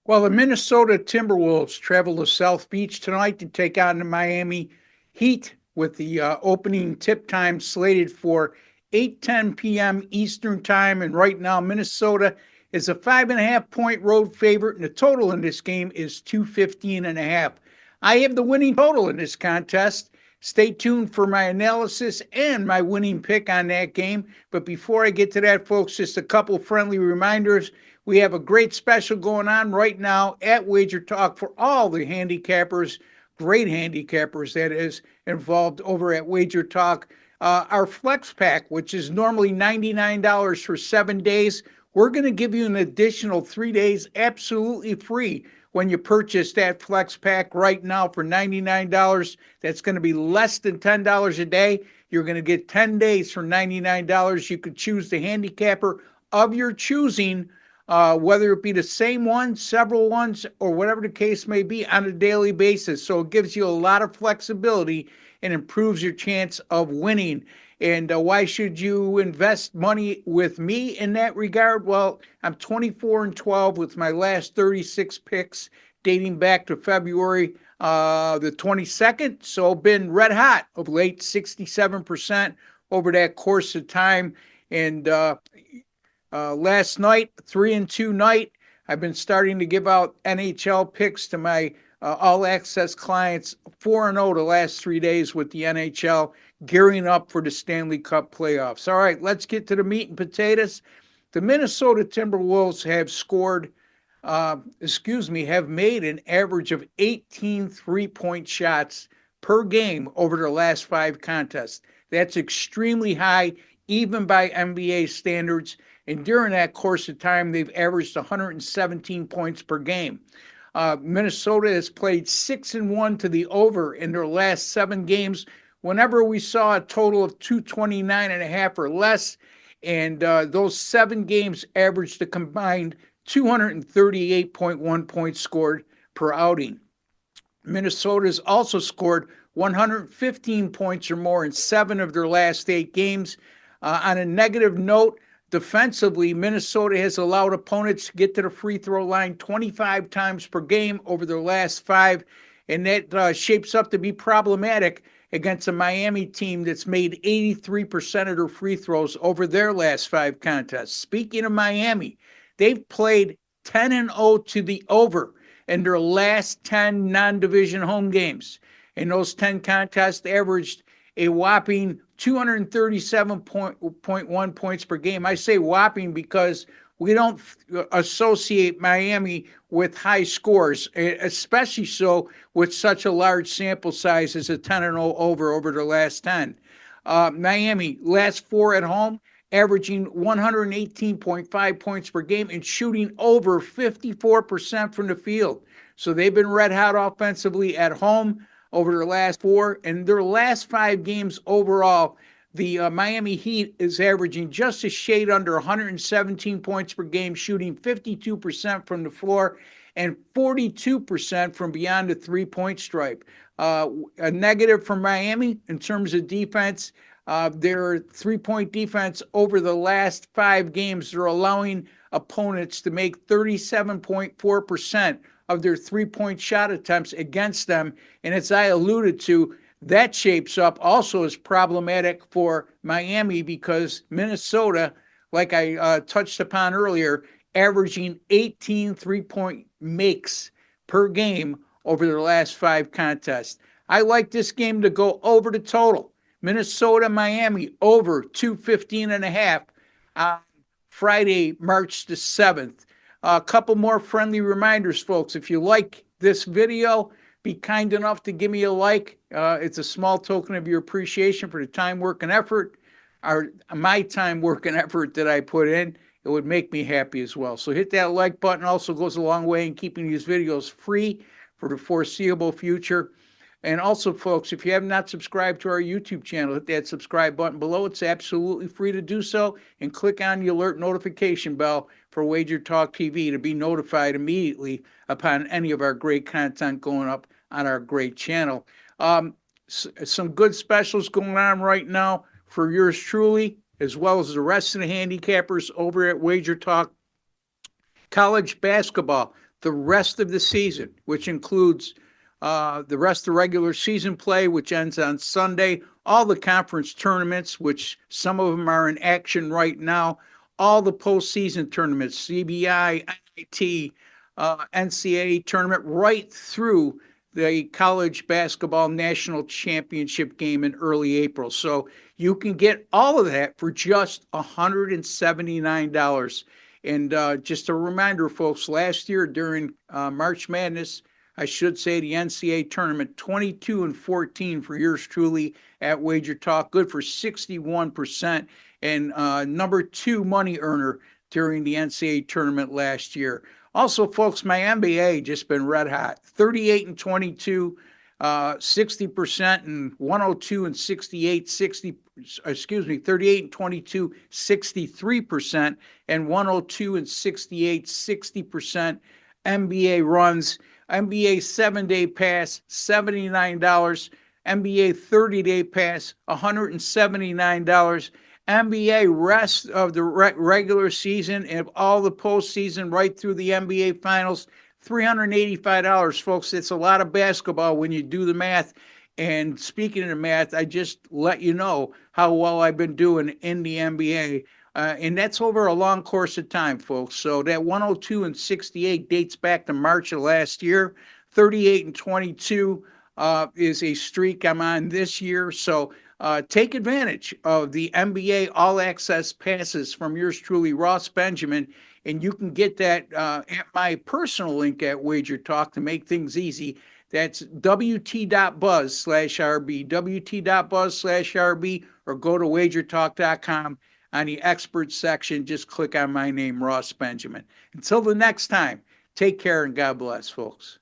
Well, the Minnesota Timberwolves travel to South Beach tonight to take on the Miami Heat with the opening tip time slated for 8:10 p.m. Eastern Time. And right now, Minnesota is a 5.5 point road favorite, and the total in this game is 215.5. I have the winning total in this contest. Stay tuned for my analysis and my winning pick on that game. But before I get to that, folks, just a couple friendly reminders. We have a great special going on right now at Wager Talk for all the handicappers, great handicappers, that is, involved over at Wager Talk. Our Flex Pack, which is normally $99 for 7 days, we're going to give you an additional 3 days absolutely free when you purchase that Flex Pack right now for $99. That's going to be less than $10 a day. You're going to get 10 days for $99. You could choose the handicapper of your choosing, whether it be the same one, several ones, or whatever the case may be on a daily basis. So it gives you a lot of flexibility and improves your chance of winning. And why should you invest money with me in that regard? Well, I'm 24-12 with my last 36 picks dating back to February the 22nd. So been red hot of late, 67% over that course of time. And last night, 3-2 night, I've been starting to give out NHL picks to my all access clients. 4-0 the last 3 days with the NHL, gearing up for the Stanley Cup playoffs. All right, let's get to the meat and potatoes. The Minnesota Timberwolves have have made an average of 18 3-point shots per game over their last 5 contests. That's extremely high, even by NBA standards. And during that course of time, they've averaged 117 points per game. Minnesota has played 6-1 to the over in their last 7 games. Whenever we saw a total of 229.5 or less, and those 7 games averaged a combined 238.1 points scored per outing. Minnesota has also scored 115 points or more in 7 of their last 8 games. On a negative note, defensively, Minnesota has allowed opponents to get to the free throw line 25 times per game over their last 5, and that shapes up to be problematic against a Miami team that's made 83% of their free throws over their last 5 contests. Speaking of Miami, they've played 10-0 to the over in their last 10 non-division home games. In those 10 contests, averaged a whopping 237.1 points per game. I say whopping because we don't associate Miami with high scores, especially so with such a large sample size as a 10-0 over the last 10. Miami, last 4 at home, averaging 118.5 points per game and shooting over 54% from the field. So they've been red hot offensively at home over their last 4. And their last 5 games overall, the Miami Heat is averaging just a shade under 117 points per game, shooting 52% from the floor and 42% from beyond the 3-point stripe. A negative for Miami in terms of defense. Their 3-point defense over the last 5 games, they're allowing opponents to make 37.4% of their 3-point shot attempts against them. And as I alluded to, that shapes up also as problematic for Miami because Minnesota, like I touched upon earlier, averaging 18 3-point makes per game over their last 5 contests. I like this game to go over the total. Minnesota, Miami, over 215.5 on Friday, March the 7th. A couple more friendly reminders, folks. If you like this video, be kind enough to give me a like. It's a small token of your appreciation for the time, work, and effort, or my time, work, and effort that I put in. It would make me happy as well. So hit that like button. Also goes a long way in keeping these videos free for the foreseeable future. And also, folks, if you have not subscribed to our YouTube channel, hit that subscribe button below. It's absolutely free to do so. And click on the alert notification bell for Wager Talk TV to be notified immediately upon any of our great content going up on our great channel. Some good specials going on right now for yours truly, as well as the rest of the handicappers over at Wager Talk. College basketball. the rest of the season, which includes the rest of the regular season play, which ends on Sunday, all the conference tournaments, which some of them are in action right now, all the postseason tournaments, CBI, NIT, NCAA tournament, right through the college basketball national championship game in early April. So you can get all of that for just $179. And just a reminder, folks, last year during March Madness, I should say the NCAA tournament, 22-14 for yours truly at Wager Talk, good for 61%, and number 2 money earner during the NCAA tournament last year. Also, folks, my NBA just been red hot, 38-22. 60% and 102 and 68, 38 and 22, 63%, and 102 and 68, 60% NBA runs. NBA 7-day pass, $79. NBA 30-day pass, $179. NBA rest of the regular season and all the postseason right through the NBA finals, $385, folks. It's a lot of basketball when you do the math. And speaking of the math, I just let you know how well I've been doing in the NBA. And that's over a long course of time, folks. So that 102 and 68 dates back to March of last year. 38 and 22 is a streak I'm on this year. So take advantage of the NBA All Access passes from yours truly, Ross Benjamin. And you can get that at my personal link at Wager Talk to make things easy. That's wt.buzz/RB, wt.buzz/RB, or go to wagertalk.com. On the experts section, just click on my name, Ross Benjamin. Until the next time, take care and God bless, folks.